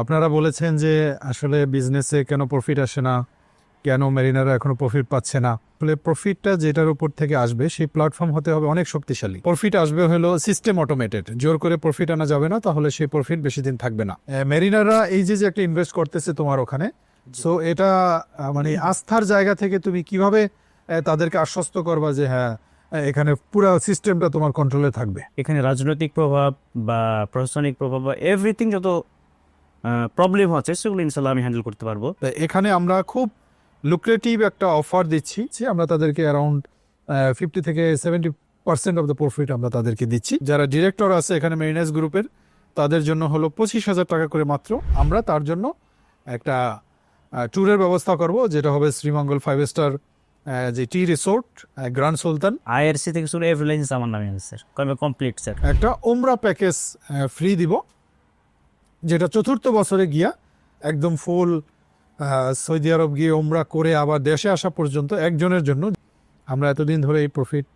আপনারা বলেছেন যে আসলে বিজনেসে কেন প্রফিট আসে না, কেন মেরিনাররা এখনো প্রফিট পাচ্ছে না। আসলে প্রফিটটা যেটার উপর থেকে আসবে সেই প্ল্যাটফর্ম হতে হবে অনেক শক্তিশালী। প্রফিট আসবে হলো সিস্টেম অটোমেটেড, জোর করে প্রফিট আনা যাবে না, তাহলে সেই প্রফিট বেশি দিন থাকবে না। মেরিনাররা এই যে একটা ইনভেস্ট করতেছে তোমার ওখানে, সো এটা মানে আস্থার জায়গা থেকে তুমি কিভাবে তাদেরকে আশ্বস্ত করবা যে হ্যাঁ এখানে পুরো সিস্টেমটা তোমার কন্ট্রোলে থাকবে। এখানে রাজনৈতিক প্রভাব বা প্রশাসনিক প্রভাব বা এভরিথিং যত প্রবলেম হচ্ছে সেগুলো ইনশাল্লাহ আমি হ্যান্ডেল করতে পারবো। এখানে আমরা খুব লুক্রেটিভ একটা অফার দিচ্ছি যে আমরা তাদেরকে অ্যারাউন্ড 50 থেকে 70% অফ দ্য প্রফিট আমরা তাদেরকে দিচ্ছি। যারা ডিরেক্টর আছে এখানে মেরিনাস গ্রুপের, তাদের জন্য হলো 25,000 টাকা করে মাত্র। আমরা তার জন্য একটা ট্যুরের ব্যবস্থা করব, যেটা হবে শ্রীমঙ্গল 5 স্টার যে টি রিসোর্ট গ্র্যান্ড সুলতান। আইআরসি থেকে শুরু এভরি লাইসেন্স আমার নামে আছে স্যার, কমপ্লিট স্যার। একটা ওমরা প্যাকেজ ফ্রি দিব, যেটা চতুর্থ বছরে গিয়া একদম ফুল সৌদি আরব গিয়ে ওমরা করে আবার দেশে আসা পর্যন্ত একজনের জন্য। আমরা এতদিন ধরে এই প্রফিট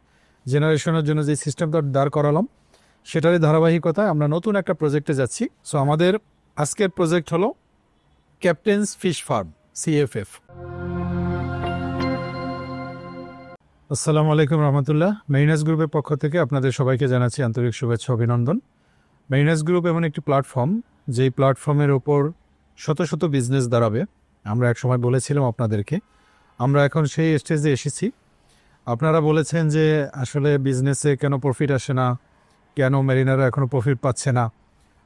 জেনারেশনের জন্য যে সিস্টেমটা দাঁড় করালাম, সেটারই ধারাবাহিকতায় আমরা নতুন একটা প্রজেক্টে যাচ্ছি। সো আমাদের আজকের প্রজেক্ট হলো ক্যাপ্টেন্স ফিশ ফার্ম, CFF। আসসালামু আলাইকুম রহমতুল্লাহ। মেরিনাস গ্রুপের পক্ষ থেকে আপনাদের সবাইকে জানাচ্ছি আন্তরিক শুভেচ্ছা অভিনন্দন। মেরিনাস গ্রুপ এমন একটি প্ল্যাটফর্ম, যেই প্ল্যাটফর্মের ওপর শত শত বিজনেস দাঁড়াবে। আমরা এক সময় বলেছিলাম আপনাদেরকে, আমরা এখন সেই স্টেজে এসেছি। আপনারা বলেছেন যে আসলে বিজনেসে কেন প্রফিট আসে না, কেন মেরিনাররা এখনও প্রফিট পাচ্ছে না।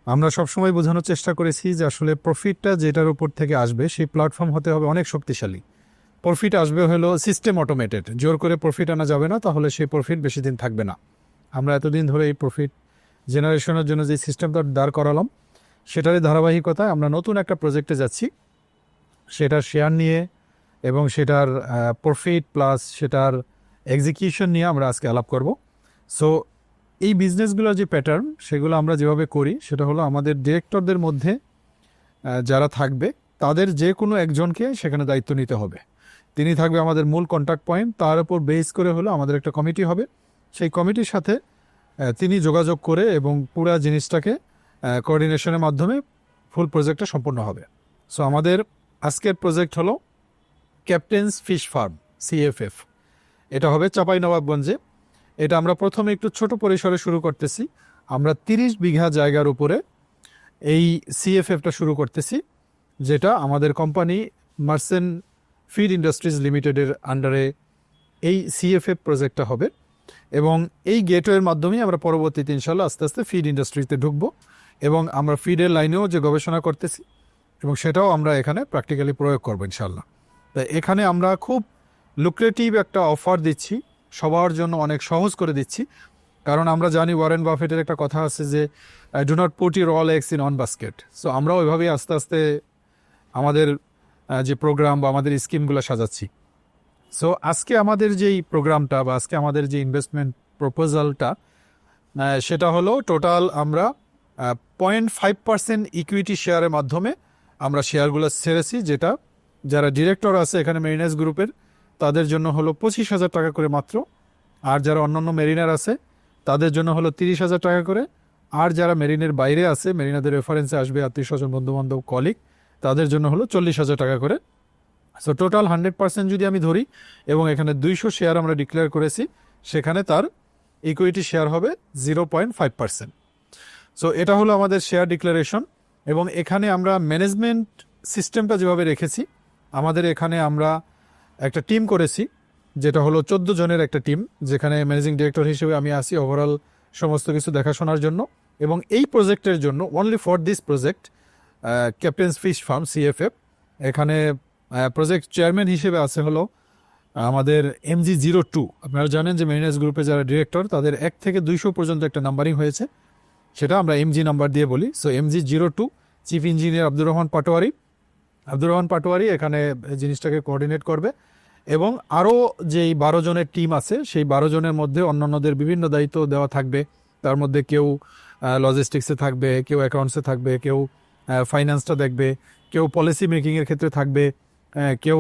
আমরা সবসময় বোঝানোর চেষ্টা করেছি যে আসলে প্রফিটটা যেটার উপর থেকে আসবে সেই প্ল্যাটফর্ম হতে হবে অনেক শক্তিশালী। প্রফিট আসবে হলো সিস্টেম অটোমেটেড, জোর করে প্রফিট আনা যাবে না, তাহলে সেই প্রফিট বেশি দিন থাকবে না। আমরা এতদিন ধরে এই প্রফিট জেনারেশনের জন্য যে সিস্টেমটা দাঁড় করালাম, সেটারই ধারাবাহিকতায় আমরা নতুন একটা প্রজেক্টে যাচ্ছি। সেটার শেয়ার নিয়ে এবং সেটার প্রফিট প্লাস সেটার এক্সিকিউশন নিয়ে আমরা আজকে আলাপ করব। সো এই বিজনেসগুলোর যে প্যাটার্ন, সেগুলো আমরা যেভাবে করি সেটা হলো আমাদের ডিরেক্টরদের মধ্যে যারা থাকবে তাদের যে কোনো একজনকে সেখানে দায়িত্ব নিতে হবে। তিনি থাকবে আমাদের মূল কন্ট্যাক্ট পয়েন্ট। তার উপর বেস করে হলো আমাদের একটা কমিটি হবে। সেই কমিটির সাথে তিনি যোগাযোগ করে এবং পুরা জিনিসটাকে কোঅর্ডিনেশনের মাধ্যমে ফুল প্রজেক্টটা সম্পন্ন হবে। সো আমাদের আজকের প্রজেক্ট হলো ক্যাপ্টেন্স ফিশ ফার্ম, CFF। এটা হবে চাঁপাইনবাবগঞ্জে। এটা আমরা প্রথমে একটু ছোট পরিসরে শুরু করতেছি। আমরা 30 বিঘা জায়গার উপরে এই CFFটা শুরু করতেছি, যেটা আমাদের কোম্পানি মার্সেন ফিড ইন্ডাস্ট্রিজ লিমিটেডের আন্ডারে এই CFF প্রজেক্টটা হবে। এবং এই গেটওয়ের মাধ্যমেই আমরা পরবর্তীতে ইনশাল্লাহ আস্তে আস্তে ফিড ইন্ডাস্ট্রিতে ঢুকবো এবং আমরা ফিডের লাইনেও যে গবেষণা করতেছি এবং সেটাও আমরা এখানে প্র্যাকটিক্যালি প্রয়োগ করবো ইনশাল্লাহ। তাই এখানে আমরা খুব লুক্রেটিভ একটা অফার দিচ্ছি, সবার জন্য অনেক সহজ করে দিচ্ছি। কারণ আমরা জানি ওয়ারেন বাফেটের একটা কথা আছে যে do not put your all eggs in one basket. So আমরা ওইভাবেই আস্তে আস্তে আমাদের যে প্রোগ্রাম বা আমাদের স্কিমগুলো সাজাচ্ছি। সো আজকে আমাদের যেই প্রোগ্রামটা বা আজকে আমাদের যে ইনভেস্টমেন্ট প্রপোজালটা, সেটা হলো টোটাল আমরা 0.5% ইকুইটি শেয়ারের মাধ্যমে আমরা শেয়ারগুলো ছেড়েছি, যেটা যারা ডিরেক্টর আছে এখানে মেরিনাস গ্রুপের, তাদের জন্য হলো 25,000 টাকা করে মাত্র। আর যারা অন্যান্য মেরিনার আছে তাদের জন্য হলো 30,000 টাকা করে। আর যারা মেরিনের বাইরে আছে, মেরিনাদের রেফারেন্সে আসবে আত্মীয় স্বজন বন্ধুবান্ধব কলিগ, তাদের জন্য হলো 40,000 টাকা করে। সো টোটাল 100% যদি আমি ধরি এবং এখানে 200 শেয়ার আমরা ডিক্লেয়ার করেছি, সেখানে তার ইকুইটি শেয়ার হবে 0.5%। সো এটা হলো আমাদের শেয়ার ডিক্লারেশন। এবং এখানে আমরা ম্যানেজমেন্ট সিস্টেমটা যেভাবে রেখেছি, আমাদের এখানে আমরা একটা টিম করেছি, যেটা হলো 14 জনের একটা টিম, যেখানে ম্যানেজিং ডিরেক্টর হিসেবে আমি আসি ওভারঅল সমস্ত কিছু দেখাশোনার জন্য। এবং এই প্রজেক্টের জন্য only for this project captain's fish farm, CFF, এখানে প্রজেক্ট চেয়ারম্যান হিসেবে আছে হলো আমাদের MG02। আপনারা জানেন যে মেরিনাস গ্রুপে যারা ডিরেক্টর তাদের 1 থেকে 200 পর্যন্ত একটা নাম্বারিং হয়েছে, সেটা আমরা MG নাম্বার দিয়ে বলি। So MG02 chief engineer Abdur Rahman Patwari এখানে জিনিসটাকে কোঅর্ডিনেট করবে। এবং আরও যেই 12 জনের টিম আছে, সেই 12 জনের মধ্যে অন্যান্যদের বিভিন্ন দায়িত্ব দেওয়া থাকবে। তার মধ্যে কেউ লজিস্টিক্সে থাকবে, কেউ অ্যাকাউন্টসে থাকবে, কেউ ফাইন্যান্সটা দেখবে, কেউ পলিসি মেকিংয়ের ক্ষেত্রে থাকবে, কেউ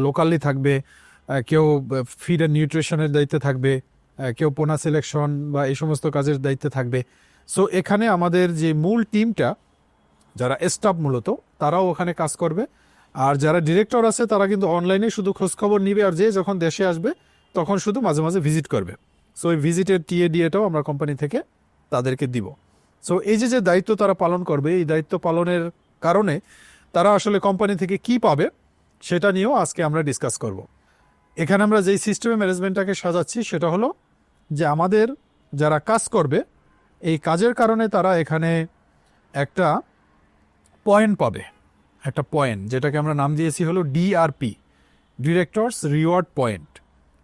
লোকালি থাকবে, কেউ ফিড অ্যান্ড নিউট্রিশনের দায়িত্বে থাকবে, কেউ পোনা সিলেকশন বা এই সমস্ত কাজের দায়িত্বে থাকবে। সো এখানে আমাদের যে মূল টিমটা, যারা স্টাফ মূলত তারাও ওখানে কাজ করবে। আর যারা ডিরেক্টর আছে তারা কিন্তু অনলাইনে শুধু খোঁজখবর নিবে, আর যে যখন দেশে আসবে তখন শুধু মাঝে মাঝে ভিজিট করবে। সো এই ভিজিটের টিএডিএটাও আমরা কোম্পানি থেকে তাদেরকে দিব। সো এই যে দায়িত্ব তারা পালন করবে, এই দায়িত্ব পালনের কারণে তারা আসলে কোম্পানি থেকে কি পাবে সেটা নিয়েও আজকে আমরা ডিসকাস করব। এখানে আমরা যেই সিস্টেমে ম্যানেজমেন্টটাকে সাজাচ্ছি সেটা হলো যে আমাদের যারা কাজ করবে এই কাজের কারণে তারা এখানে একটা পয়েন্ট পাবে, একটা পয়েন্ট যেটাকে আমরা নাম দিয়েছি হলো DRP, directors reward point.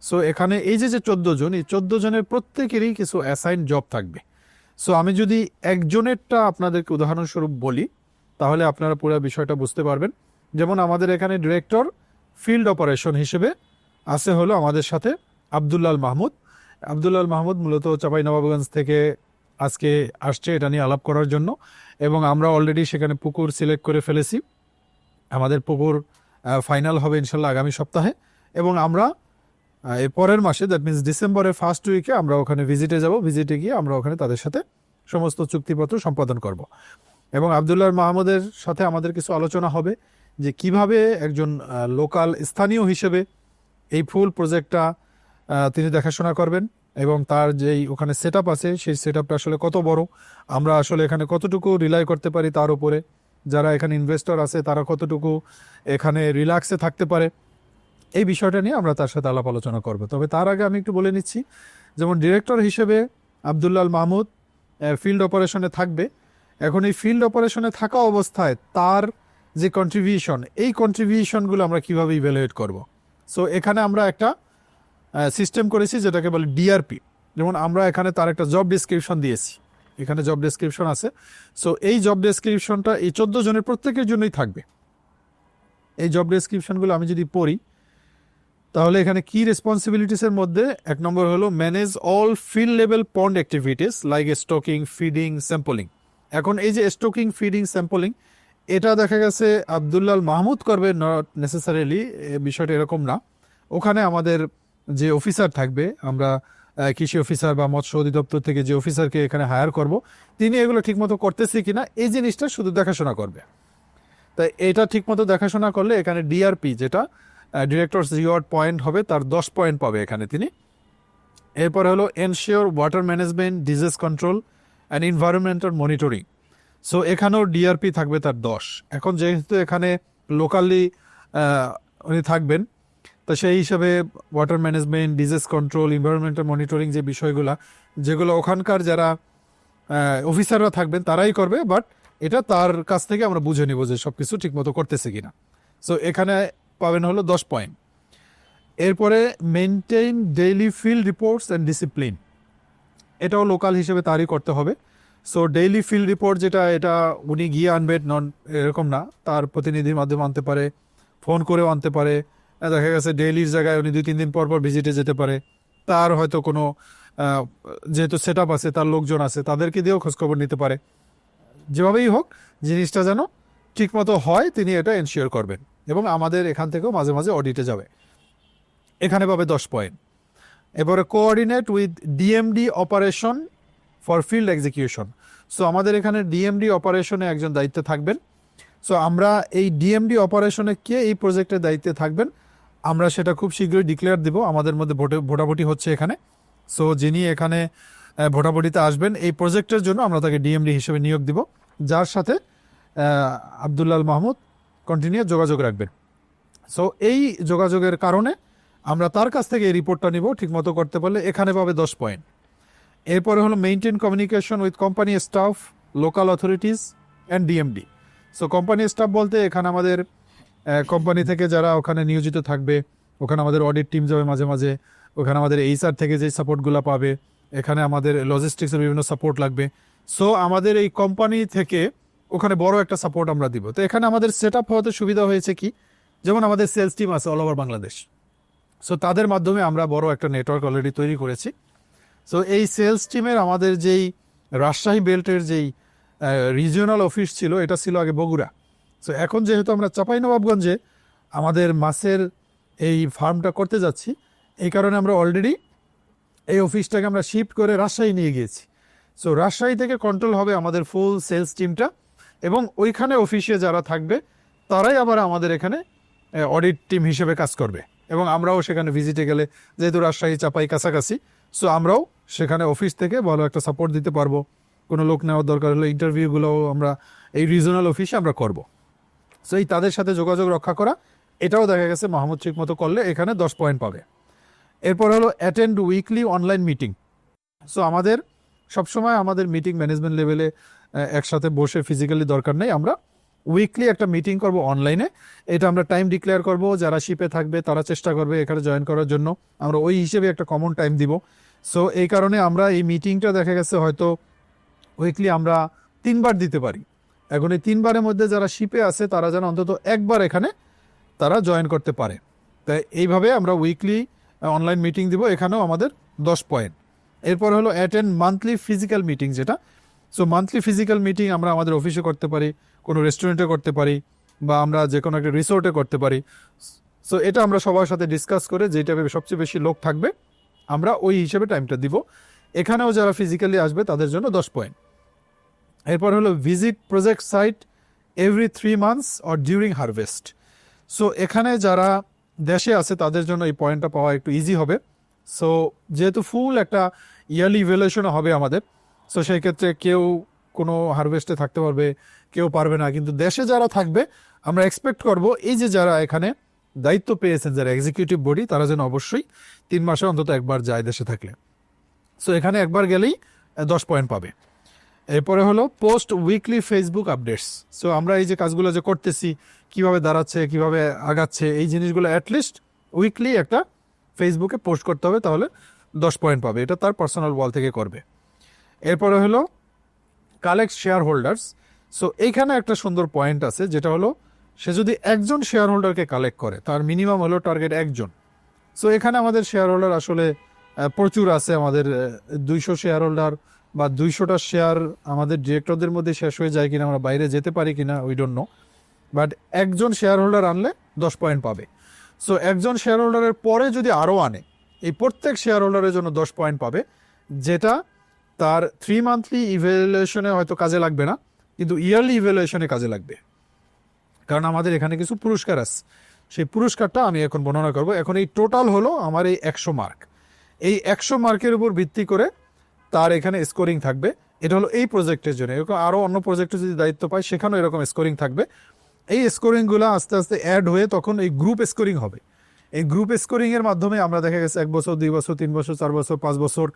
So এখানে এই যে 14 জন, এই 14 জনের প্রত্যেকেরই কিছু অ্যাসাইন জব থাকবে। সো আমি যদি একজনেরটা আপনাদেরকে উদাহরণস্বরূপ বলি তাহলে আপনারা পুরো বিষয়টা বুঝতে পারবেন। যেমন আমাদের এখানে ডিরেক্টর ফিল্ড অপারেশন হিসেবে আছে হলো আমাদের সাথে আবদুল্লাল মাহমুদ। আবদুল্লাল মাহমুদ মূলত চাঁপাইনবাবগঞ্জ থেকে আজকে আসছে এটা নিয়ে আলাপ করার জন্য, এবং আমরা অলরেডি সেখানে পুকুর সিলেক্ট করে ফেলেছি। আমাদের পুকুর ফাইনাল হবে ইনশাল্লাহ আগামী সপ্তাহে, এবং আমরা এর পরের মাসে দ্যাট মিনস ডিসেম্বরের ফার্স্ট উইকে আমরা ওখানে ভিজিটে যাব। ভিজিটে গিয়ে আমরা ওখানে তাদের সাথে সমস্ত চুক্তিপত্র সম্পাদন করব। এবং আবদুল্লাহ মাহমুদের সাথে আমাদের কিছু আলোচনা হবে যে কিভাবে একজন লোকাল স্থানীয় হিসেবে এই ফুল প্রজেক্টটা তিনি দেখাশোনা করবেন, এবং তার যেই ওখানে সেট আছে সেই সেট আসলে কত বড়, আমরা আসলে এখানে কতটুকু রিলাই করতে পারি তার উপরে, যারা এখানে ইনভেস্টর আছে তারা কতটুকু এখানে রিল্যাক্সে থাকতে পারে, এই বিষয়টা নিয়ে আমরা তার সাথে আলাপ আলোচনা করব। তবে তার আগে আমি একটু বলে নিচ্ছি, যেমন ডিরেক্টর হিসেবে আবদুল্লাল মাহমুদ ফিল্ড অপারেশনে থাকবে। এখন এই ফিল্ড অপারেশনে থাকা অবস্থায় তার যে কন্ট্রিবিউশন, এই কন্ট্রিবিউশনগুলো আমরা কিভাবে ইভ্যালুয়েট করব। সো এখানে আমরা একটা সিস্টেম করেছি যেটাকে বলে ডিআরপি। যেমন আমরা এখানে তার একটা জব ডেসক্রিপশন দিয়েছি, এখানে জব ডেসক্রিপশন আছে। সো এই জব ডেসক্রিপশনটা এই 14 জনের প্রত্যেকের জন্যই থাকবে। এই জব ডেসক্রিপশনগুলো আমি যদি পড়ি তাহলে এখানে কি রেসপন্সিবিলিটিসের মধ্যে 1 নম্বর হলো manage all field level pond activities like stocking, feeding, sampling. এখন এই যে স্টকিং, ফিডিং, স্যাম্পলিং এটা দেখা গেছে আবদুল্লাল মাহমুদ করবে, নট নেসেসারিলি, বিষয়টা এরকম না। ওখানে আমাদের যে অফিসার থাকবে, আমরা কৃষি অফিসার বা মৎস্য অধিদপ্তর থেকে যে অফিসারকে এখানে হায়ার করব, তিনি এগুলো ঠিকমতো করতেছি কিনা এই জিনিসটা শুধু দেখাশোনা করবে। তাই এটা ঠিকমতো দেখাশোনা করলে এখানে ডিআরপি যেটা ডিরেক্টরস রিওয়ার্ড পয়েন্ট হবে, তার 10 পয়েন্ট পাবে এখানে তিনি। এরপরে হলো ensure water management, disease control and environmental monitoring. So এখানেও ডিআরপি থাকবে তার 10। এখন যেহেতু এখানে লোকালি উনি থাকবেন, তো সেই হিসাবে water management, disease control, environmental monitoring যে বিষয়গুলো, যেগুলো ওখানকার যারা অফিসাররা থাকবেন তারাই করবে, বাট এটা তার কাছ থেকে আমরা বুঝে নিব যে সব কিছু ঠিকমতো করতেছে কিনা। সো এখানে পাবেন হলো 10 পয়েন্ট। এরপরে maintain daily field reports and discipline, এটাও লোকাল হিসেবে তারই করতে হবে। সো ডেইলি ফিল্ড রিপোর্ট যেটা, এটা উনি গিয়ে আনবেন, নন এরকম না, তার প্রতিনিধির মাধ্যমে আনতে পারে, ফোন করেও আনতে পারে। দেখা গেছে ডেইলির জায়গায় উনি 2-3 দিন পর পর ভিজিটে যেতে পারে। তার হয়তো কোনো যেহেতু সেট আপ আছে, তার লোকজন আছে, তাদেরকে দিয়েও খোঁজখবর নিতে পারে। যেভাবেই হোক জিনিসটা যেন ঠিকমতো হয় তিনি এটা এনশিওর করবেন, এবং আমাদের এখান থেকেও মাঝে মাঝে অডিটে যাবে, এখানে পাবে 10 পয়েন্ট। এবারে coordinate with DMD operation for field execution. So আমাদের এখানে ডিএমডি অপারেশনে একজন দায়িত্বে থাকবেন। সো আমরা এই ডিএমডি অপারেশনে কে এই প্রজেক্টের দায়িত্বে থাকবেন আমরা সেটা খুব শীঘ্রই ডিক্লেয়ার দিব। আমাদের মধ্যে ভোটাভুটি হচ্ছে এখানে। সো যিনি এখানে ভোটাভুটিতে আসবেন এই প্রজেক্টের জন্য আমরা তাকে ডিএমডি হিসেবে নিয়োগ দিব, যার সাথে আবদুল্লাল মাহমুদ কন্টিনিউ যোগাযোগ রাখবেন। সো এই যোগাযোগের কারণে আমরা তার কাছ থেকে এই রিপোর্টটা নিব, ঠিকমতো করতে পারলে এখানে পাবে 10 পয়েন্ট। এরপরে হলো maintain communication with company staff, local authorities and DMD. So company staff বলতে এখানে আমাদের কোম্পানি থেকে যারা ওখানে নিয়োজিত থাকবে, ওখানে আমাদের অডিট টিম যাবে মাঝে মাঝে, ওখানে আমাদের এইচআর থেকে যে সাপোর্টগুলো পাবে, এখানে আমাদের লজিস্টিক্সের বিভিন্ন সাপোর্ট লাগবে। সো আমাদের এই কোম্পানি থেকে ওখানে বড় একটা সাপোর্ট আমরা দিব। তো এখানে আমাদের সেট আপ হওয়াতে সুবিধা হয়েছে কি, যেমন আমাদের সেলস টিম আছে অল ওভার বাংলাদেশ। সো তাদের মাধ্যমে আমরা বড় একটা নেটওয়ার্ক অলরেডি তৈরি করেছি। সো এই সেলস টিমের আমাদের যেই রাজশাহী বেল্টের যেই রিজিওনাল অফিস ছিল, এটা ছিল আগে বগুড়া। সো এখন যেহেতু আমরা চাঁপাইনবাবগঞ্জে আমাদের মাছের এই ফার্মটা করতে যাচ্ছি, এই কারণে আমরা অলরেডি এই অফিসটাকে আমরা শিফট করে রাজশাহী নিয়ে গিয়েছি। সো রাজশাহী থেকে কন্ট্রোল হবে আমাদের ফুল সেলস টিমটা, এবং ওইখানে অফিসে যারা থাকবে তারাই আবার আমাদের এখানে অডিট টিম হিসেবে কাজ করবে, এবং আমরাও সেখানে ভিজিটে গেলে, যেহেতু রাজশাহী চাপাই কাছাকাছি, সো আমরাও সেখানে অফিস থেকে ভালো একটা সাপোর্ট দিতে পারবো। কোনো লোক নেওয়ার দরকার হলে ইন্টারভিউগুলোও আমরা এই রিজনাল অফিসে আমরা করব। সো এই তাদের সাথে যোগাযোগ রক্ষা করা, এটাও দেখা গেছে মাহমুদ ঠিক মতো করলে এখানে 10 পয়েন্ট পাবে। এরপর হলো attend weekly online meeting. So আমাদের সবসময় আমাদের মিটিং ম্যানেজমেন্ট লেভেলে একসাথে বসে ফিজিক্যালি দরকার নেই, আমরা উইকলি একটা মিটিং করব অনলাইনে। এটা আমরা টাইম ডিক্লেয়ার করব, যারা শিপে থাকবে তারা চেষ্টা করবে এখানে জয়েন করার জন্য, আমরা ওই হিসেবে একটা কমন টাইম দিব। সো এই কারণে আমরা এই মিটিংটা দেখা গেছে হয়তো উইকলি আমরা 3বার দিতে পারি। এখন এই 3বারের মধ্যে যারা শিপে আছে তারা যেন অন্তত একবার এখানে তারা জয়েন করতে পারে। তাই এইভাবে আমরা উইকলি অনলাইন মিটিং দিব, এখানেও আমাদের 10 পয়েন্ট। এরপর হলো অ্যাটেন্ড মান্থলি ফিজিক্যাল মিটিং, যেটা সো মান্থলি ফিজিক্যাল মিটিং আমরা আমাদের অফিসে করতে পারি, কোনো রেস্টুরেন্টে করতে পারি, বা আমরা যে কোনো একটা রিসোর্টে করতে পারি। সো এটা আমরা সবার সাথে ডিসকাস করে যেটা সবচেয়ে বেশি লোক থাকবে আমরা ওই হিসেবে টাইমটা দিব। এখানেও যারা ফিজিক্যালি আসবে তাদের জন্য 10 পয়েন্ট। এরপর হলো visit project site every 3 months or during harvest. So এখানে যারা দেশে আছে তাদের জন্য এই পয়েন্টটা পাওয়া একটু ইজি হবে। সো যেহেতু ফুল একটা ইয়ারলি ইভ্যালুয়েশন হবে আমাদের, সো সেই ক্ষেত্রে কেউ কোনো হারভেস্টে থাকতে পারবে, কেউ পারবে না, কিন্তু দেশে যারা থাকবে আমরা এক্সপেক্ট করব এই যে যারা এখানে দায়িত্ব পেয়েছেন, যারা এক্সিকিউটিভ বডি, তারা যেন অবশ্যই 3 মাসে অন্তত একবার যায় দেশে থাকলে। সো এখানে একবার গেলেই 10 পয়েন্ট পাবে। এরপরে হলো post weekly Facebook updates. So আমরা এই যে কাজগুলো যে করতেছি, কিভাবে দাঁড়াচ্ছে, কিভাবে আগাচ্ছে, এই জিনিসগুলো অ্যাটলিস্ট উইকলি একটা ফেসবুকে পোস্ট করতে হবে, তাহলে 10 পয়েন্ট পাবে। এটা তার পার্সোনাল ওয়াল থেকে করবে। এরপরে হলো কালেক্ট শেয়ার হোল্ডার্স। সো এইখানে একটা সুন্দর পয়েন্ট আছে, যেটা হলো সে যদি একজন শেয়ার হোল্ডারকে কালেক্ট করে, তার মিনিমাম হলো টার্গেট একজন। সো এখানে আমাদের শেয়ার হোল্ডার আসলে প্রচুর আছে, আমাদের 200 শেয়ার হোল্ডার বা 200টা শেয়ার আমাদের ডিরেক্টরদের মধ্যে শেষ হয়ে যায় কিনা, আমরা বাইরে যেতে পারি কিনা উই ডোন্ট নো, বাট একজন শেয়ার হোল্ডার আনলে 10 পয়েন্ট পাবে। সো একজন শেয়ার হোল্ডারের পরে যদি আরও আনে, এই প্রত্যেক শেয়ার হোল্ডারের জন্য 10 পয়েন্ট পাবে, যেটা তার 3 মান্থলি ইভ্যালুয়েশনে হয়তো কাজে লাগবে না, কিন্তু ইয়ারলি ইভ্যালুয়েশনে কাজে লাগবে। কারণ আমাদের এখানে কিছু পুরস্কার আছে, সেই পুরস্কারটা আমি এখন বর্ণনা করব। এখন এই টোটাল হলো আমার এই 100 মার্ক। এই 100 মার্কের উপর ভিত্তি করে তার এখানে স্কোরিং থাকবে। এটা হলো এই প্রজেক্টের জন্য। এরকম আরও অন্য প্রজেক্টে যদি দায়িত্ব পায় সেখানেও এরকম স্কোরিং থাকবে। এই স্কোরিংগুলো আস্তে আস্তে অ্যাড হয়ে তখন এই গ্রুপ স্কোরিং হবে। এই গ্রুপ স্কোরিংয়ের মাধ্যমে আমরা দেখা গেছে 1 বছর, 2 বছর, 3 বছর, 4 বছর, 5 বছর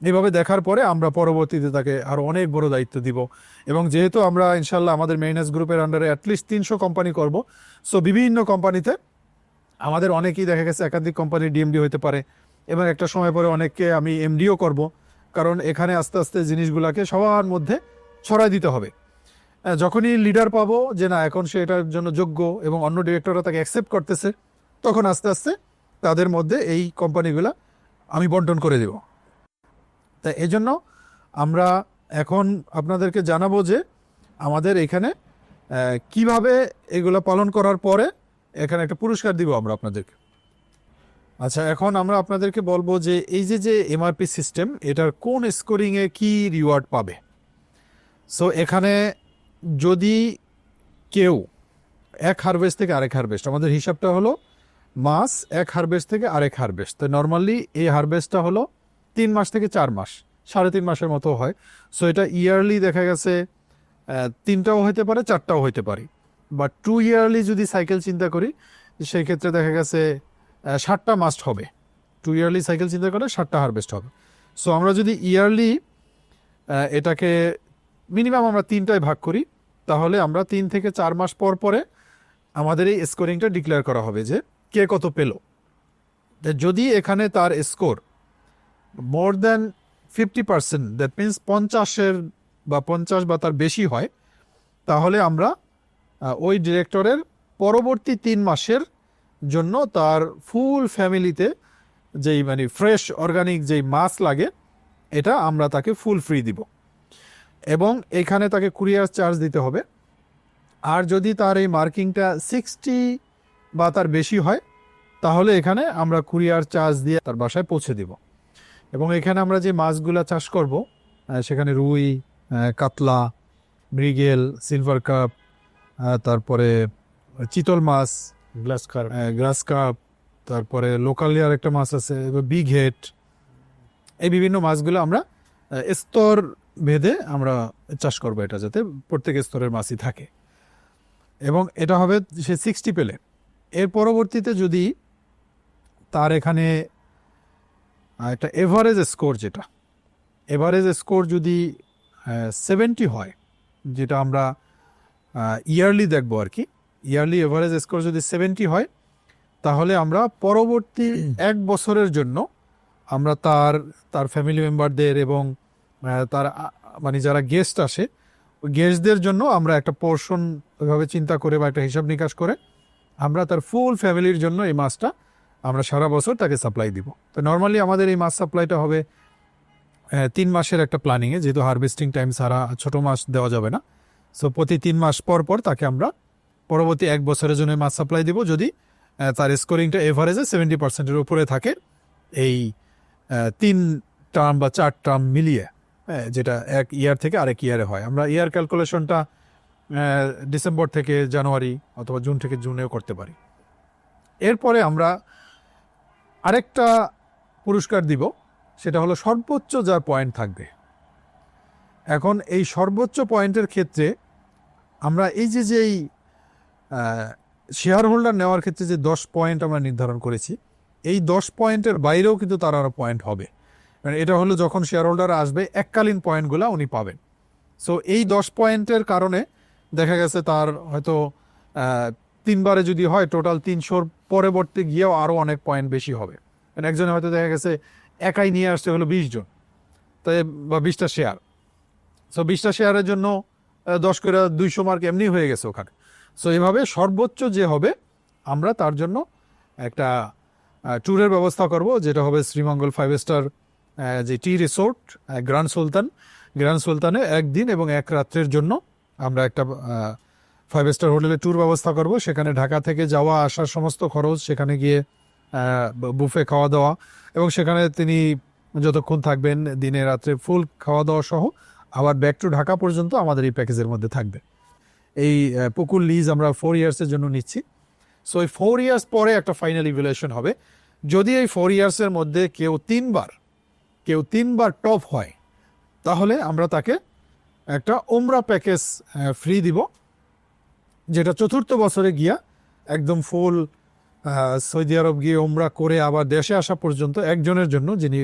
এইভাবে দেখার পরে আমরা পরবর্তীতে তাকে আরও অনেক বড় দায়িত্ব দিব। এবং যেহেতু আমরা ইনশাল্লাহ আমাদের মেইনাস গ্রুপের আন্ডারে অ্যাটলিস্ট 300 কোম্পানি করব, সো বিভিন্ন কোম্পানিতে আমাদের অনেকেই দেখা গেছে একাধিক কোম্পানির ডিএমডি হতে পারে, এবং একটা সময় পরে অনেককে আমি এমডিও করব, কারণ এখানে আস্তে আস্তে জিনিসগুলোকে সবার মধ্যে ছড়াই দিতে হবে। যখনই লিডার পাবো যে না এখন সে এটার জন্য যোগ্য এবং অন্য ডিরেক্টররা তাকে অ্যাকসেপ্ট করতেছে, তখন আস্তে আস্তে তাদের মধ্যে এই কোম্পানিগুলো আমি বন্টন করে দেব। তাই এই জন্য আমরা এখন আপনাদেরকে জানাবো যে আমাদের এখানে কিভাবে এগুলো পালন করার পরে এখানে একটা পুরস্কার দিব আমরা আপনাদেরকে। আচ্ছা, এখন আমরা আপনাদেরকে বলবো যে এই যে এমআরপি সিস্টেম, এটার কোন স্কোরিংয়ে কি রিওয়ার্ড পাবে। সো এখানে যদি কেউ এক হারভেস্ট থেকে আরেক হারভেস্ট, আমাদের হিসাবটা হলো মাস এক হারভেস্ট থেকে আরেক হারভেস্ট। তো নর্মালি এই হারভেস্টটা হলো 3 মাস থেকে 4 মাস, 3.5 মাসের মতো হয়। সো এটা ইয়ারলি দেখা গেছে 3টাও হইতে পারে, 4টাও হইতে পারে, বা 2 ইয়ারলি যদি সাইকেল চিন্তা করি সেই ক্ষেত্রে দেখা গেছে 7টা মাস্ট হবে। 2 ইয়ারলি সাইকেল চিন্তা করে 7টা হারভেস্ট হবে। সো আমরা যদি ইয়ারলি এটাকে মিনিমাম আমরা 3টায় ভাগ করি, তাহলে আমরা 3 থেকে 4 মাস পর পরে আমাদের এই স্কোরিংটা ডিক্লেয়ার করা হবে যে কে কত পেল। যদি এখানে তার score more than 50%, that means 50 বা তার বেশি হয়, তাহলে আমরা ওই ডিরেক্টরের পরবর্তী 3 মাসের জন্য তার ফুল ফ্যামিলিতে যেই মানে ফ্রেশ অর্গানিক যেই মাছ লাগে এটা আমরা তাকে ফুল ফ্রি দিব, এবং এখানে তাকে কুরিয়ার চার্জ দিতে হবে। আর যদি তার এই মার্কিংটা 60 বা তার বেশি হয়, তাহলে এখানে আমরা কুরিয়ার চার্জ দিয়ে তার বাসায় পৌঁছে দিব। এবং এখানে আমরা যে মাছগুলা চাষ করব, সেখানে রুই, কাতলা, মৃগেল, সিলভার কাপ, তারপরে চিতল মাছ, গ্লাস কার গ্রাস কাপ, তারপরে লোকালি আর একটা মাছ আছে বিগ হেড। এই বিভিন্ন মাছগুলো আমরা স্তর ভেদে আমরা চাষ করবো, এটা যাতে প্রত্যেক স্তরের মাছই থাকে। এবং এটা হবে সে 60 পেলে। এর পরবর্তীতে যদি তার এখানে একটা এভারেজ স্কোর, যেটা এভারেজ স্কোর যদি 70 হয়, যেটা আমরা ইয়ারলি দেখবো আর কি, ইয়ারলি এভারেজ স্কোর যদি 70 হয়, তাহলে আমরা পরবর্তী 1 বছরের জন্য আমরা তার ফ্যামিলি মেম্বারদের এবং তার মানে যারা গেস্ট আসে ওই গেস্টদের জন্য আমরা একটা পোর্শন ওইভাবে চিন্তা করে বা একটা হিসাব নিকাশ করে আমরা তার ফুল ফ্যামিলির জন্য এই মাছটা আমরা সারা বছর তাকে সাপ্লাই দিব। তো নর্মালি আমাদের এই মাছ সাপ্লাইটা হবে 3 মাসের একটা প্ল্যানিংয়ে, যেহেতু হারভেস্টিং টাইম সারা ছোট মাছ দেওয়া যাবে না। সো প্রতি 3 মাস পর পর তাকে আমরা পরবর্তী 1 বছরের জন্য মাছ সাপ্লাই দিব, যদি তার স্কোরিংটা এভারেজে 70%-এর উপরে থাকে এই 3 টার্ম বা 4 টার্ম মিলিয়ে, যেটা এক ইয়ার থেকে আরেক ইয়ারে হয়। আমরা ইয়ার ক্যালকুলেশনটা ডিসেম্বর থেকে জানুয়ারি অথবা জুন থেকে জুনেও করতে পারি। এরপরে আমরা আরেকটা পুরস্কার দিব, সেটা হলো সর্বোচ্চ যার পয়েন্ট থাকবে। এখন এই সর্বোচ্চ পয়েন্টের ক্ষেত্রে আমরা এই যেই শেয়ার হোল্ডার নেওয়ার ক্ষেত্রে যে 10 পয়েন্ট আমরা নির্ধারণ করেছি, এই 10 পয়েন্টের বাইরেও কিন্তু তার আরও পয়েন্ট হবে। মানে এটা হলো যখন শেয়ার হোল্ডার আসবে এককালীন পয়েন্টগুলো উনি পাবেন। সো এই 10 পয়েন্টের কারণে দেখা গেছে তার হয়তো 3 বারে যদি হয় টোটাল 300-র পরবর্তী গিয়েও আরও অনেক পয়েন্ট বেশি হবে। মানে একজনে হয়তো দেখা গেছে একাই নিয়ে আসতে হলো 20 জন, তাই বা 20টা শেয়ার। সো 20টা শেয়ারের জন্য 10 করে 200 মার্ক এমনি হয়ে গেছে ওখানে। সো এভাবে সর্বোচ্চ যে হবে আমরা তার জন্য একটা ট্যুরের ব্যবস্থা করব, যেটা হবে শ্রীমঙ্গল 5 স্টার যে টি রিসোর্ট গ্র্যান্ড সুলতানে 1 দিন এবং 1 রাত্রের জন্য আমরা একটা 5 স্টার হোটেলে ট্যুর ব্যবস্থা করব। সেখানে ঢাকা থেকে যাওয়া আসার সমস্ত খরচ, সেখানে গিয়ে বুফে খাওয়া দাওয়া, এবং সেখানে তিনি যতক্ষণ থাকবেন দিনে রাত্রে ফুল খাওয়া দাওয়া সহ আবার ব্যাক টু ঢাকা পর্যন্ত আমাদের এই প্যাকেজের মধ্যে থাকবে। এই পুকুর লিজ আমরা 4 ইয়ার্সের জন্য নিচ্ছি। সো এই 4 ইয়ার্স পরে একটা ফাইনাল ইভ্যালুয়েশন হবে। যদি এই 4 ইয়ার্সের মধ্যে কেউ 3 বার টপ হয়, তাহলে আমরা তাকে একটা ওমরা প্যাকেজ ফ্রি দিব, যেটা 4র্থ বছরে গিয়া একদম ফুল সৌদি আরব গিয়ে ওমরা করে আবার দেশে আসা পর্যন্ত একজনের জন্য, যিনি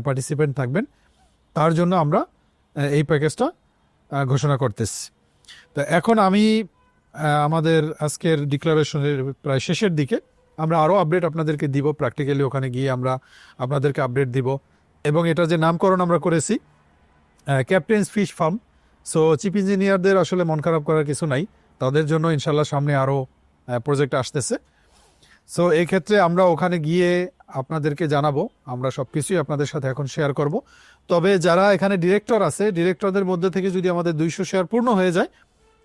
পার্টিসিপেন্ট থাকবেন, তার জন্য আমরা এই প্যাকেজটা ঘোষণা করতেছি। তো এখন আমি আমাদের আজকের ডিক্লারেশনের প্রায় শেষের দিকে, আমরা আরও আপডেট আপনাদেরকে দিব, প্র্যাকটিক্যালি ওখানে গিয়ে আমরা আপনাদেরকে আপডেট দিব। এবং এটা যে নামকরণ আমরা করেছি captain's fish farm. So chief ইঞ্জিনিয়ারদের আসলে মন খারাপ করার কিছু নাই, তাদের জন্য ইনশাল্লাহ সামনে আরও প্রজেক্ট আসতেছে। সো এই ক্ষেত্রে আমরা ওখানে গিয়ে আপনাদেরকে জানাবো, আমরা সব কিছুই আপনাদের সাথে এখন শেয়ার করব। তবে যারা এখানে ডিরেক্টর আছে, ডিরেক্টরদের মধ্যে থেকে যদি আমাদের 200 শেয়ার পূর্ণ হয়ে যায়,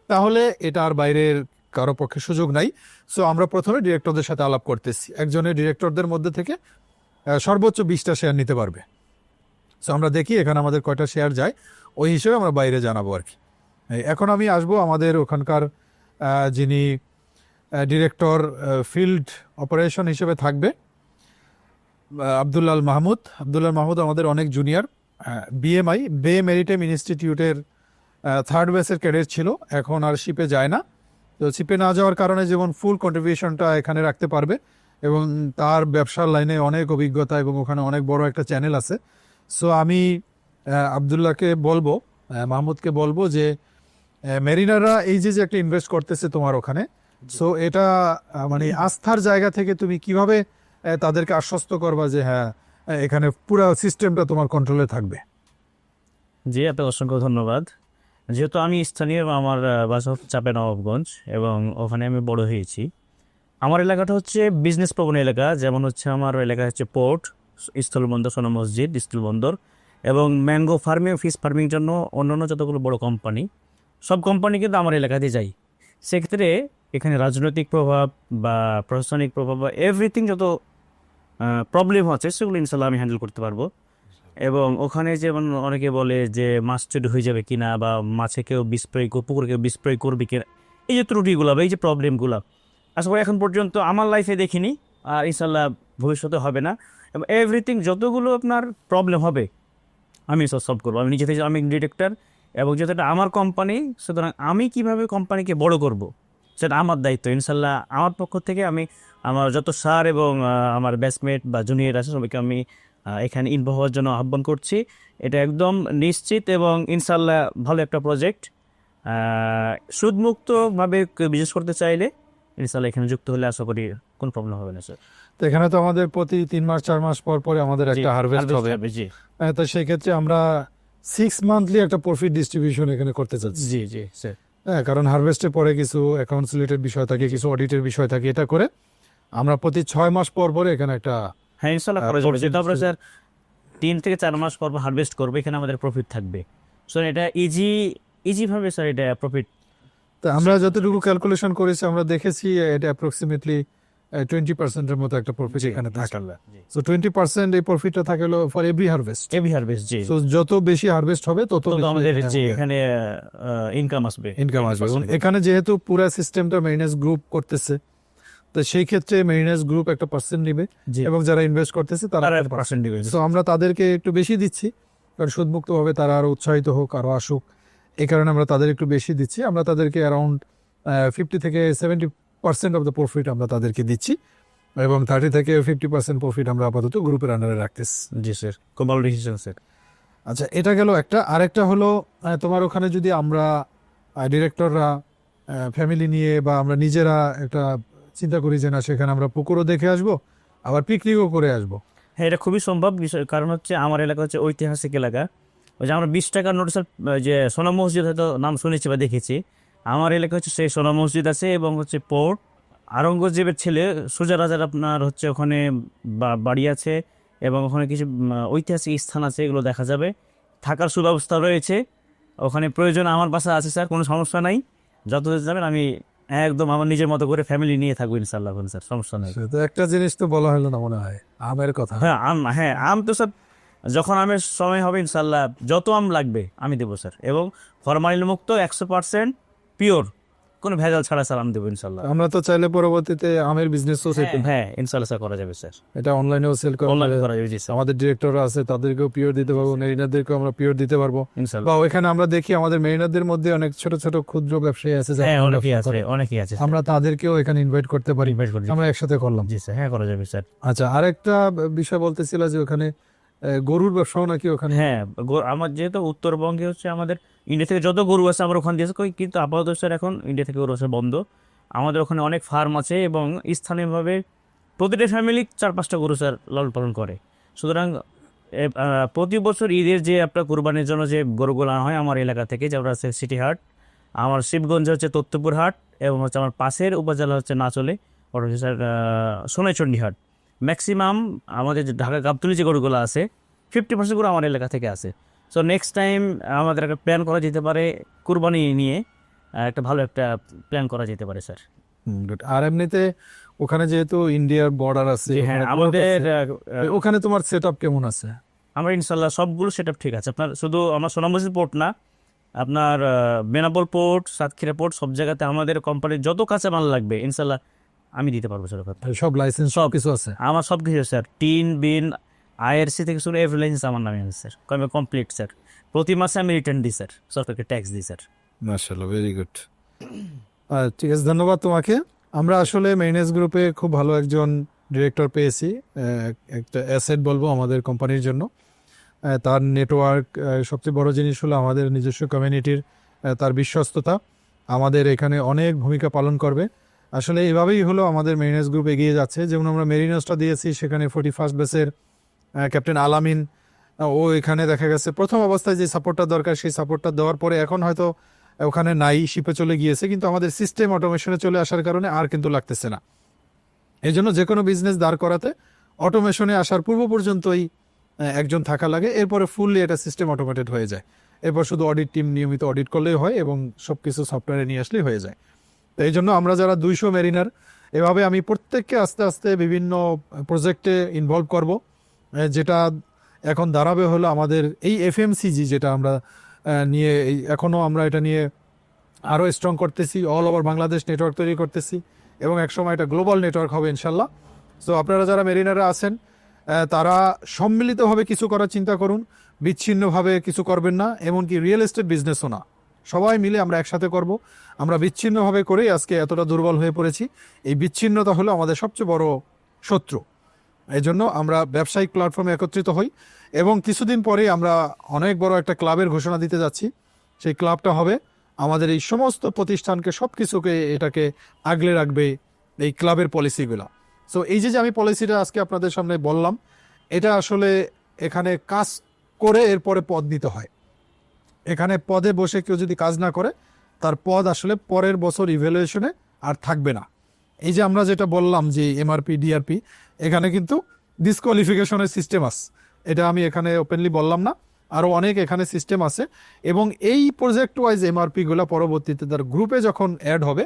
তাহলে এটা আর বাইরের কারো পক্ষে সুযোগ নাই। সো আমরা প্রথমে ডিরেক্টরদের সাথে আলাপ করতেছি, একজনের ডিরেক্টরদের মধ্যে থেকে সর্বোচ্চ 20টা শেয়ার নিতে পারবে। সো আমরা দেখি এখানে আমাদের কয়টা শেয়ার যায়, ওই হিসেবে আমরা বাইরে জানাবো আর কি। এখন আমি আসবো আমাদের ওখানকার যিনি ডিরেক্টর ফিল্ড অপারেশন হিসেবে থাকবে, আব্দুল্লাল মাহমুদ আমাদের অনেক জুনিয়র, বিএমআই বে মেরিটাইম ইনস্টিটিউটের 3rd ব্যাচের ক্যাডেট ছিল, এখন আর শিপে যায় না। তো শিপে না যাওয়ার কারণে যেমন ফুল কন্ট্রিবিউশনটা এখানে রাখতে পারবে, এবং তার ব্যবসার লাইনে অনেক অভিজ্ঞতা এবং ওখানে অনেক বড় একটা চ্যানেল আছে। সো আমি আবদুল্লাহকে বলবো, মাহমুদকে বলবো যে মেরিনাররা এই যে একটা ইনভেস্ট করতেছে তোমার ওখানে, সো এটা মানে আস্থার জায়গা থেকে তুমি কিভাবে তাদেরকে আশ্বস্ত করবা যে হ্যাঁ এখানে পুরো সিস্টেমটা তোমার কন্ট্রোলে থাকবে। জি, আপনাকে অসংখ্য ধন্যবাদ। যেহেতু আমি স্থানীয়, আমার বাসা হচ্ছে চাঁপাইনবাবগঞ্জ এবং ওখানে আমি বড় হয়েছি। আমার এলাকাটা হচ্ছে বিজনেস প্রবণ এলাকা, যেমন হচ্ছে আমার এলাকা হচ্ছে পোর্ট, স্থলবন্দর, সোনা মসজিদ, স্থলবন্দর, এবং ম্যাঙ্গো ফার্মিং, ফিশ ফার্মিং জন্য অন্যান্য যতগুলো বড় কোম্পানি, সব কোম্পানি কিন্তু আমার এলাকাতে যাই। সেক্ষেত্রে এখানে রাজনৈতিক প্রভাব বা প্রশাসনিক প্রভাব বা এভরিথিং যত প্রবলেম হচ্ছে সেগুলো ইনশাল্লাহ আমি হ্যান্ডেল করতে পারবো। এবং ওখানে যেমন অনেকে বলে যে মাছ চুরি হয়ে যাবে কিনা, বা মাছে কেউ পুকুরে কেউ বিষ প্রয়োগ করবে কিনা, এই যে ত্রুটিগুলো বা এই যে প্রবলেমগুলো আসলে এখন পর্যন্ত আমার লাইফে দেখিনি, আর ইনশাল্লাহ ভবিষ্যতে হবে না। এবং এভরিথিং যতগুলো আপনার প্রবলেম হবে আমি সলভ করবো। আমি নিজে থেকে, আমি ডিরেক্টর এবং যেহেতু এটা আমার কোম্পানি, সুতরাং আমি কিভাবে কোম্পানিকে বড় করব সেটা আমার দায়িত্ব। ইনশাল্লাহ আমার পক্ষ থেকে আমি আমার যত স্যার এবং আমার ব্যাচমেট বা জুনিয়র আছে সবাইকে আমি এখানে ইনভলভ হওয়ার জন্য আহ্বান করছি। এটা একদম নিশ্চিত এবং ইনশাল্লাহ ভালো একটা প্রজেক্ট। সুদমুক্তভাবে বিশেষ করতে চাইলে ইনশাল্লাহ এখানে যুক্ত হলে আশা করি কোনো প্রবলেম হবে না স্যার। তো এখানে তো আমাদের প্রতি 3 মাস 4 মাস পর পরে আমাদের একটা হারভেস্ট হবে। জি তো সেই ক্ষেত্রে আমরা 6 মান্থলি একটা প্রফিট ডিস্ট্রিবিউশন এখানে করতে চাচ্ছি। জি জি স্যার। হ্যাঁ, কারণ হারভেস্টের পরে কিছু অ্যাকাউন্টস রিলেটেড বিষয় থাকে, কিছু অডিটের বিষয় থাকে, এটা করে আমরা প্রতি 6 মাস পর পরে এখানে একটা হ্যাঁ ইনশাল্লাহ করা যাবে। যেটা আমরা স্যার 3 থেকে 4 মাস পর হারভেস্ট করবো, এখানে আমাদের প্রফিট থাকবে। সো এটা ইজিভাবে স্যার এটা প্রফিট। তা আমরা যতটুকু ক্যালকুলেশন করেছি আমরা দেখেছি এটা অ্যাপ্রক্সিমেটলি 20%-এর মতো একটা প্রফিট এখানে থাকে। সো 20% এই প্রফিটটা থাকে হলো for every harvest. G. So যত বেশি হারভেস্ট হবে তত তো আমাদের যে বেশি এখানে ইনকাম আসবে। এবং এখানে যেহেতু পুরো সিস্টেমটা মেরিনাস গ্রুপ করতেছে, তো সেই ক্ষেত্রে মেরিনাস গ্রুপ একটা পার্সেন্ট নিবে জি। এবং যারা ইনভেস্ট করতেছে তারা তারা একটা পার্সেন্ট দিবে। সো আমরা তাদেরকে একটু বেশি দিচ্ছি, কারণ সুদমুক্তভাবে তারা আরো উৎসাহিত হোক, আরো আসুক, এই কারণে আমরা তাদের একটু বেশি দিচ্ছি। আমরা তাদেরকে অ্যারাউন্ড 50 থেকে 70% অফ দ্য প্রফিট আমরা তাদেরকে দিচ্ছি, এবং 30 থেকে 50% প্রফিট আমরা আপাতত গ্রুপের আন্ডারে রাখতেছি। জি স্যার, খুব ভালো ডিসিশন স্যার। আচ্ছা, এটা গেল একটা। আরেকটা হলো তোমার ওখানে যদি আমরা ডিরেক্টররা ফ্যামিলি নিয়ে বা আমরা নিজেরা একটা চিন্তা করি যে না, সেখানে আমরা পুকুরও দেখে আসবো, আবার পিকনিকও করে আসবো। হ্যাঁ, এটা খুবই সম্ভব বিষয়। কারণ হচ্ছে আমার এলাকা হচ্ছে ঐতিহাসিক এলাকা। ওই যে আমরা 20 টাকার নোটিসের যে সোনা মসজিদ হয়তো নাম শুনেছি বা দেখেছি, আমার এলাকা হচ্ছে সেই সোনা মসজিদ আছে এবং হচ্ছে পোর্ট আওরঙ্গজেবের ছেলে সুজা রাজার আপনার হচ্ছে ওখানে বাড়ি আছে, এবং ওখানে কিছু ঐতিহাসিক স্থান আছে, এগুলো দেখা যাবে। থাকার সুব্যবস্থা রয়েছে ওখানে। প্রয়োজন আমার বাসা আছে স্যার, কোনো সমস্যা নাই। যত যাবেন আমি একদম আমার নিজের মতো করে ফ্যামিলি নিয়ে থাকবো ইনশাল্লাহ, স্যার সমস্যা নেই। তো একটা জিনিস তো বলা হলো না মনে হয়, আমের কথা। হ্যাঁ আম তো স্যার যখন আমের সময় হবে ইনশাল্লাহ যত আম লাগবে আমি দেবো স্যার, এবং ফরমালিন মুক্ত 100% পিওর, কোনো ভেজাল ছাড়া স্যার আম দেবো ইনশাল্লাহ। আমরা তো চাইলে পরবর্তীতে আমের বিজনেসও হ্যাঁ ইনশাল্লাহ স্যার করা যাবে স্যার, এটা অনলাইনেও সেল করা যাবে। জি স্যার, আমাদের ডিরেক্টররা আছে তাদেরকেও পিওর দিতে পারবো, মেরিনারদেরকেও আমরা পিওর দিতে পারবো ইনশাল্লাহ। বা ওইখানে আমরা দেখি আমাদের মেরিনারদের মধ্যে অনেক ছোট ছোট ক্ষুদ্র ব্যবসায়ী আছে হ্যাঁ অনেকেই আছে, আমরা তাদেরকেও এখানে ইনভাইট করতে পারি, আমরা একসাথে করলাম। জি স্যার, হ্যাঁ করা যাবে স্যার। আচ্ছা, আরেকটা বিষয় বলতেছিল যে ওখানে গরুর ব্যবসাও নাকি ওখানে। হ্যাঁ, আমার যেহেতু উত্তরবঙ্গে হচ্ছে আমাদের ইন্ডিয়া থেকে যত গরু আছে আমরা ওখানে দিয়েছি, কিন্তু আপাতত স্যার এখন ইন্ডিয়া থেকে গরু আছে বন্ধ। আমাদের ওখানে অনেক ফার্ম আছে এবং স্থানীয়ভাবে প্রতিটা ফ্যামিলি 4-5টা গরু স্যার লালন পালন করে। সুতরাং প্রতি বছর ঈদের যে আপনার কোরবানির জন্য যে গরুগুলো আনা হয় আমার এলাকা থেকে, যেমন আছে সিটি হাট, আমার শিবগঞ্জে হচ্ছে তত্ত্বপুর হাট, এবং হচ্ছে আমার পাশের উপজেলা হচ্ছে নাচলে, ওটা হচ্ছে স্যার সোনাইচন্ডী হাট। ম্যাক্সিমাম আমাদের যে ঢাকা গাবতলী যে গরুগুলো আছে 50% গরু আমার এলাকা থেকে আছে। সো নেক্সট টাইম আমাদের একটা প্ল্যান করা যেতে পারে কুরবানি নিয়ে, একটা ভালো একটা প্ল্যান করা যেতে পারে স্যার। আর এমনিতে ওখানে যেহেতু ইন্ডিয়ার বর্ডার আছে, হ্যাঁ আমাদের ওখানে তোমার সেটআপ কেমন আছে? আমরা ইনশাল্লাহ সবগুলো সেটআপ ঠিক আছে। আপনার শুধু আমার সোনামসজিদ পোর্ট না, আপনার বেনাপোল পোর্ট, সাতক্ষীরা পোর্ট, সব জায়গাতে আমাদের কোম্পানির যত কাঁচা মাল লাগবে ইনশাল্লাহ আমি দিতে পারবো স্যার। সব লাইসেন্স সব কিছু আছে আমার, সব কিছু স্যার, টিন বিন আইআরসি থেকে শুরু এভরি লাইসেন্স আমার নামে আছে স্যার, কমপ্লিট স্যার। প্রতি মাসে আমি রিটার্ন দিই স্যার, সরকারকে ট্যাক্স দিই স্যার। মাশাআল্লাহ, ভেরি গুড। ঠিক আছে, ধন্যবাদ তোমাকে। আমরা আসলে মেরিনাস গ্রুপে খুব ভালো একজন ডিরেক্টর পেয়েছি, একটা অ্যাসেট বলবো আমাদের কোম্পানির জন্য। তার নেটওয়ার্ক, সবচেয়ে বড় জিনিস হলো আমাদের নিজস্ব কমিউনিটির তার বিশ্বস্ততা আমাদের এখানে অনেক ভূমিকা পালন করবে। আসলে এভাবেই হলো আমাদের মেরিনাস গ্রুপ এগিয়ে যাচ্ছে। যেমন আমরা মেরিনাসটা দিয়েছি, সেখানে 41st বেসের ক্যাপ্টেন আলামিন, ও এখানে দেখা গেছে প্রথম অবস্থায় যে সাপোর্টটা দরকার সেই সাপোর্টটা দেওয়ার পরে এখন হয়তো ওখানে নাই, শিপে চলে গিয়েছে, কিন্তু আমাদের সিস্টেম অটোমেশনে চলে আসার কারণে আর কিন্তু লাগতেছে না। এই জন্য যে কোনো বিজনেস দাঁড় করাতে অটোমেশনে আসার পূর্ব পর্যন্তই একজন থাকা লাগে, এরপরে ফুললি এটা সিস্টেম অটোমেটেড হয়ে যায়। এরপর শুধু অডিট টিম নিয়মিত অডিট করলেই হয় এবং সব কিছু সফটওয়্যারে নিয়ে আসলেই হয়ে যায়। তো এই জন্য আমরা যারা 200 মেরিনার, এভাবে আমি প্রত্যেককে আস্তে আস্তে বিভিন্ন প্রজেক্টে ইনভলভ করব, যেটা এখন দাঁড়াবে হলো আমাদের এই এফএমসিজি যেটা আমরা নিয়ে এখনও আমরা এটা নিয়ে আরও স্ট্রং করতেছি, অল ওভার বাংলাদেশ নেটওয়ার্ক তৈরি করতেছি এবং একসময় এটা গ্লোবাল নেটওয়ার্ক হবে ইনশাল্লাহ। সো আপনারা যারা মেরিনারে আছেন তারা সম্মিলিতভাবে কিছু করার চিন্তা করুন, বিচ্ছিন্নভাবে কিছু করবেন না, এমনকি রিয়েল এস্টেট বিজনেসও না, সবাই মিলে আমরা একসাথে করব। আমরা বিচ্ছিন্নভাবে করেই আজকে এতটা দুর্বল হয়ে পড়েছি। এই বিচ্ছিন্নতা হলো আমাদের সবচেয়ে বড় শত্রু। এই জন্য আমরা ব্যবসায়িক প্ল্যাটফর্মে একত্রিত হই এবং কিছুদিন পরেই আমরা অনেক বড় একটা ক্লাবের ঘোষণা দিতে যাচ্ছি। সেই ক্লাবটা হবে আমাদের এই সমস্ত প্রতিষ্ঠানকে, সব কিছুকে এটাকে আগলে রাখবে এই ক্লাবের পলিসিগুলো। সো এই যে আমি পলিসিটা আজকে আপনাদের সামনে বললাম, এটা আসলে এখানে কাজ করে এরপরে পদ নিতে হয়। এখানে পদে বসে কেউ যদি কাজ না করে তার পদ আসলে পরের বছর ইভ্যালুয়েশনে আর থাকবে না। এই যে আমরা যেটা বললাম যে এমআরপি ডিআরপি, এখানে কিন্তু ডিসকোয়ালিফিকেশনের সিস্টেম আছে, এটা আমি এখানে ওপেনলি বললাম না, আরও অনেক এখানে সিস্টেম আছে। এবং এই প্রজেক্ট ওয়াইজ এমআরপিগুলো পরবর্তীতে তার গ্রুপে যখন অ্যাড হবে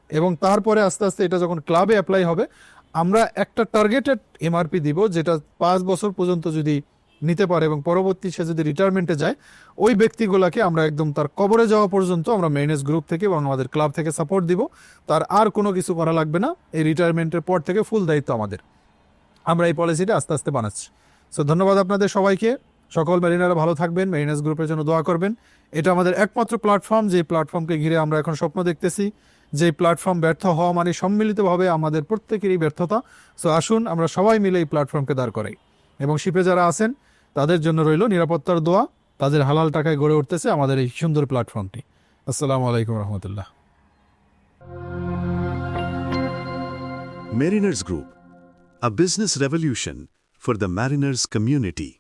এবং তারপরে আস্তে আস্তে এটা যখন ক্লাবে অ্যাপ্লাই হবে, আমরা একটা টার্গেটেড এমআরপি দিব যেটা 5 বছর পর্যন্ত যদি নিতে পারে এবং পরবর্তী সে যদি রিটায়ারমেন্টে যায়, ওই ব্যক্তিগুলোকে আমরা একদম তার কবরে যাওয়া পর্যন্ত আমরা মেইনেস গ্রুপ থেকে এবং আমাদের ক্লাব থেকে সাপোর্ট দিব। তার আর কোনো কিছু করা লাগবে না, এই রিটায়ারমেন্টের পর থেকে ফুল দায়িত্ব আমাদের। আমরা এই পলিসিটা আস্তে আস্তে বানাচ্ছি। সো ধন্যবাদ আপনাদের সবাইকে। সকল মেরিনারা ভালো থাকবেন, মেরিনাস গ্রুপের জন্য দোয়া করবেন। এটা আমাদের একমাত্র প্ল্যাটফর্ম, যে প্ল্যাটফর্মকে ঘিরে আমরা এখন স্বপ্ন দেখতেছি। যে প্ল্যাটফর্ম ব্যর্থ হওয়া মানে সম্মিলিতভাবে আমাদের প্রত্যেকেরই ব্যর্থতা। সো আসুন আমরা সবাই মিলে এই প্ল্যাটফর্মকে দাঁড় করাই এবং শিপে যারা আছেন তাদের জন্য রইল নিরাপত্তার দোয়া। তাদের হালাল টাকায় গড়ে উঠতেছে আমাদের এই সুন্দর প্ল্যাটফর্মটি। আসসালামু আলাইকুম রহমতুল্লাহ। Mariners Group, a business revolution for the mariners community.